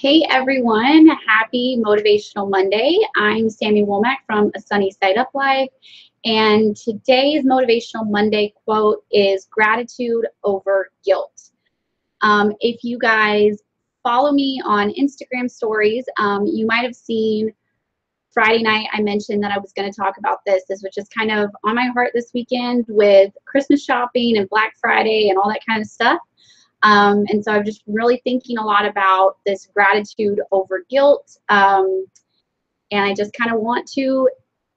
Hey everyone, happy Motivational Monday. I'm Sami Womack from A Sunny Side Up Life, and today's Motivational Monday quote is gratitude over guilt. If you guys follow me on Instagram stories, you might have seen Friday night I mentioned that I was going to talk about this. This was just kind of on my heart this weekend with Christmas shopping and Black Friday and all that kind of stuff. And so I'm just really thinking a lot about this gratitude over guilt. And I just kind of want to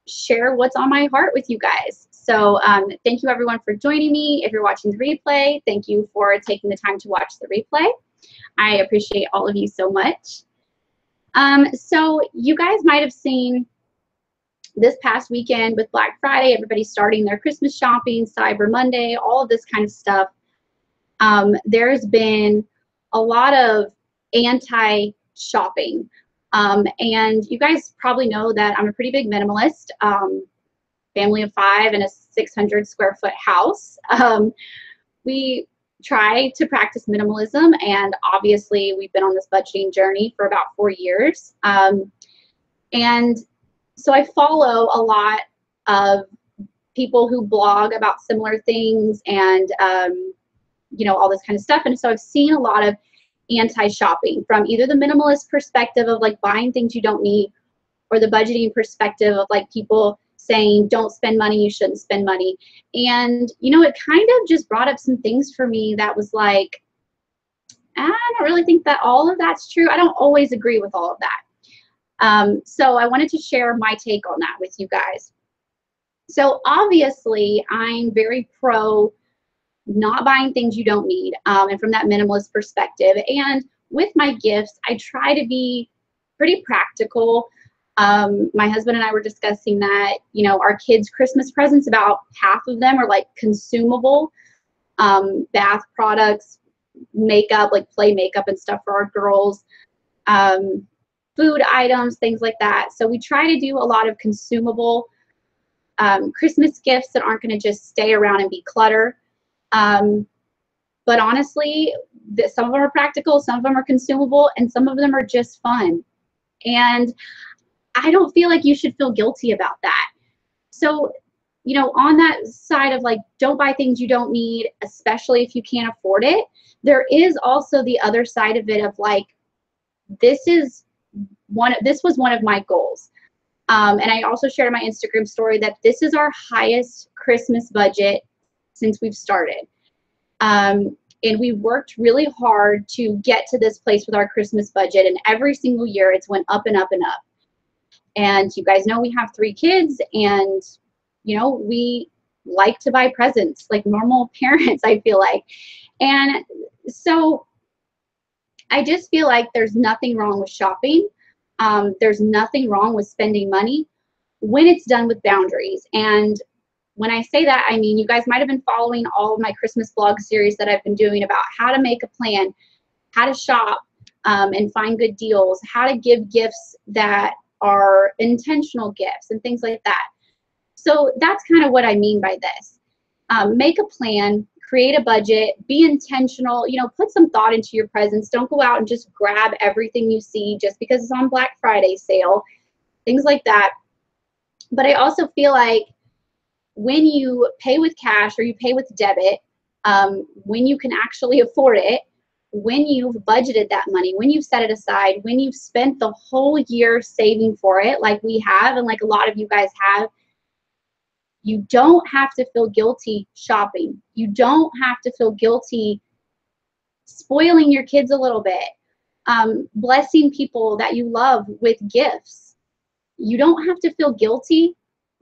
share what's on my heart with you guys. So thank you everyone for joining me. If you're watching the replay, thank you for taking the time to watch the replay. I appreciate all of you so much. So you guys might have seen this past weekend with Black Friday, everybody starting their Christmas shopping, Cyber Monday, all of this kind of stuff. There's been a lot of anti-shopping. And you guys probably know that I'm a pretty big minimalist, family of 5 in a 600 square foot house. We try to practice minimalism, and obviously we've been on this budgeting journey for about 4 years. And so I follow a lot of people who blog about similar things and you know, all this kind of stuff. And so I've seen a lot of anti-shopping from either the minimalist perspective of like buying things you don't need, or the budgeting perspective of like people saying don't spend money, you shouldn't spend money. And you know, it kind of just brought up some things for me that was like, I don't really think that all of that's true. I don't always agree with all of that. So I wanted to share my take on that with you guys. So obviously I'm very pro not buying things you don't need, and from that minimalist perspective. And with my gifts, I try to be pretty practical. My husband and I were discussing that, you know, our kids' Christmas presents, about half of them are like consumable, bath products, makeup, like play makeup and stuff for our girls, food items, things like that. So we try to do a lot of consumable Christmas gifts that aren't going to just stay around and be clutter. But honestly, some of them are practical, some of them are consumable, and some of them are just fun. And I don't feel like you should feel guilty about that. So, you know, on that side of like, don't buy things you don't need, especially if you can't afford it, there is also the other side of it of like, this was one of my goals. And I also shared in my Instagram story that this is our highest Christmas budget since we've started. And we worked really hard to get to this place with our Christmas budget, and every single year it's went up and up and up. And you guys know we have 3 kids, and you know, we like to buy presents like normal parents, I feel like. And so I just feel like there's nothing wrong with shopping. There's nothing wrong with spending money when it's done with boundaries. And when I say that, I mean, you guys might have been following all of my Christmas blog series that I've been doing about how to make a plan, how to shop and find good deals, how to give gifts that are intentional gifts and things like that. So that's kind of what I mean by this. Make a plan, create a budget, be intentional, you know, put some thought into your presents. Don't go out and just grab everything you see just because it's on Black Friday sale, things like that. But I also feel like when you pay with cash or you pay with debit, when you can actually afford it, when you've budgeted that money, when you've set it aside, when you've spent the whole year saving for it, like we have and like a lot of you guys have, you don't have to feel guilty shopping. You don't have to feel guilty spoiling your kids a little bit, blessing people that you love with gifts. You don't have to feel guilty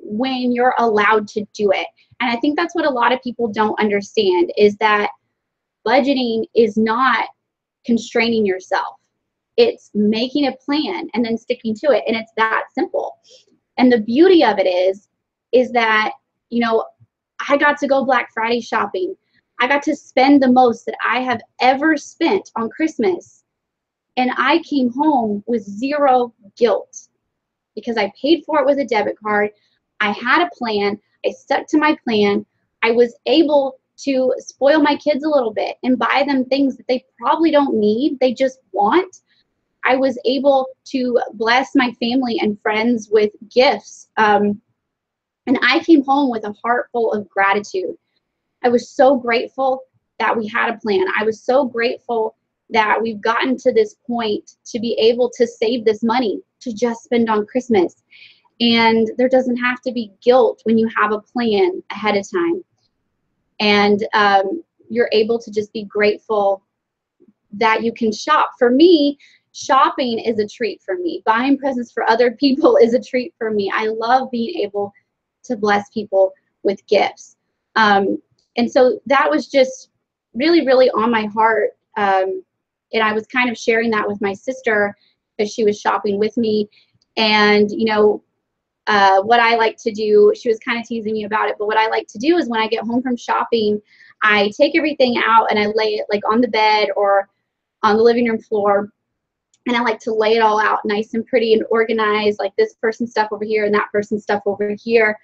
when you're allowed to do it. And I think that's what a lot of people don't understand, is that budgeting is not constraining yourself. It's making a plan and then sticking to it. And it's that simple. And the beauty of it is that, you know, I got to go Black Friday shopping. I got to spend the most that I have ever spent on Christmas. And I came home with zero guilt because I paid for it with a debit card. I had a plan. I stuck to my plan. I was able to spoil my kids a little bit and buy them things that they probably don't need, they just want. I was able to bless my family and friends with gifts. And I came home with a heart full of gratitude. I was so grateful that we had a plan. I was so grateful that we've gotten to this point to be able to save this money to just spend on Christmas. And there doesn't have to be guilt when you have a plan ahead of time. And you're able to just be grateful that you can shop. For me, shopping is a treat for me. Buying presents for other people is a treat for me. I love being able to bless people with gifts. And so that was just really, really on my heart. And I was kind of sharing that with my sister because she was shopping with me. And, you know, what I like to do, she was kind of teasing me about it, but what I like to do is when I get home from shopping, I take everything out and I lay it like on the bed or on the living room floor. And I like to lay it all out nice and pretty and organized, like this person's stuff over here and that person's stuff over here.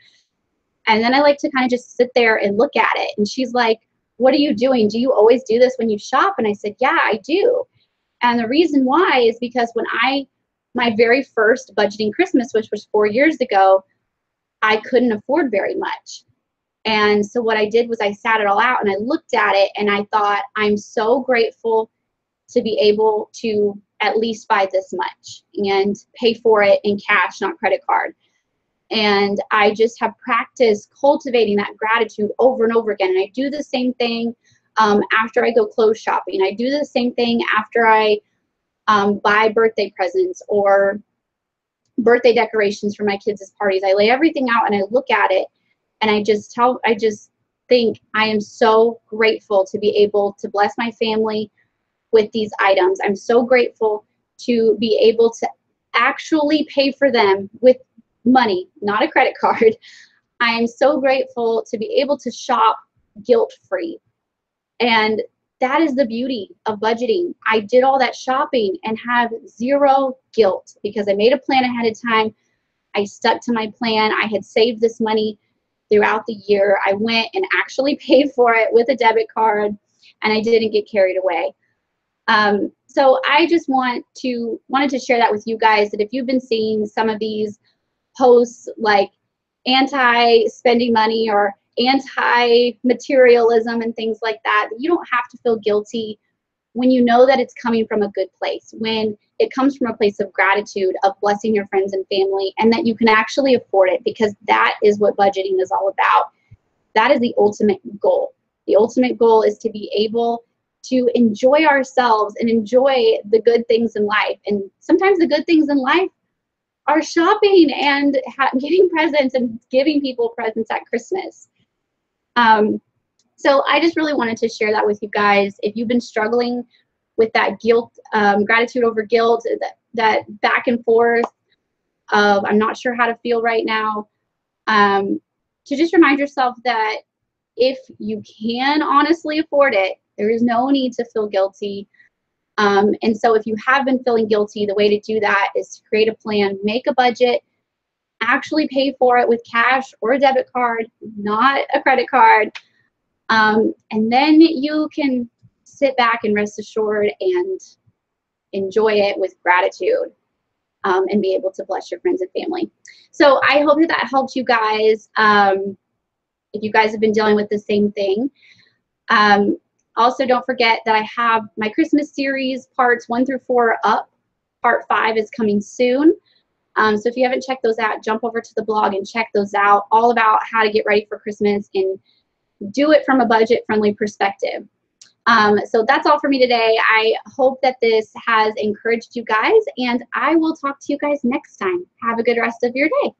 And then I like to kind of just sit there and look at it. And she's like, what are you doing? Do you always do this when you shop? And I said, yeah, I do. And the reason why is because when my very first budgeting Christmas, which was 4 years ago, I couldn't afford very much. And so what I did was I sat it all out and I looked at it and I thought, I'm so grateful to be able to at least buy this much and pay for it in cash, not credit card. And I just have practiced cultivating that gratitude over and over again. And I do the same thing after I go clothes shopping. I do the same thing after I buy birthday presents or birthday decorations for my kids' parties. I lay everything out and I look at it and I just think I am so grateful to be able to bless my family with these items. I'm so grateful to be able to actually pay for them with money, not a credit card. I am so grateful to be able to shop guilt-free. And that is the beauty of budgeting. I did all that shopping and have zero guilt because I made a plan ahead of time. I stuck to my plan. I had saved this money throughout the year. I went and actually paid for it with a debit card and I didn't get carried away. So I just wanted to share that with you guys, that if you've been seeing some of these posts like anti-spending money or anti-materialism and things like that, you don't have to feel guilty when you know that it's coming from a good place, when it comes from a place of gratitude, of blessing your friends and family, and that you can actually afford it, because that is what budgeting is all about. That is the ultimate goal. The ultimate goal is to be able to enjoy ourselves and enjoy the good things in life. And sometimes the good things in life are shopping and getting presents and giving people presents at Christmas. So I just really wanted to share that with you guys. If you've been struggling with that guilt, gratitude over guilt, that back and forth of I'm not sure how to feel right now, to just remind yourself that if you can honestly afford it, there is no need to feel guilty. And so if you have been feeling guilty, the way to do that is to create a plan, make a budget, actually pay for it with cash or a debit card, not a credit card. And then you can sit back and rest assured and enjoy it with gratitude, and be able to bless your friends and family. So I hope that helped you guys. If you guys have been dealing with the same thing. Also, don't forget that I have my Christmas series parts 1 through 4 up. Part 5 is coming soon. So if you haven't checked those out, jump over to the blog and check those out, all about how to get ready for Christmas and do it from a budget-friendly perspective. So that's all for me today. I hope that this has encouraged you guys, and I will talk to you guys next time. Have a good rest of your day.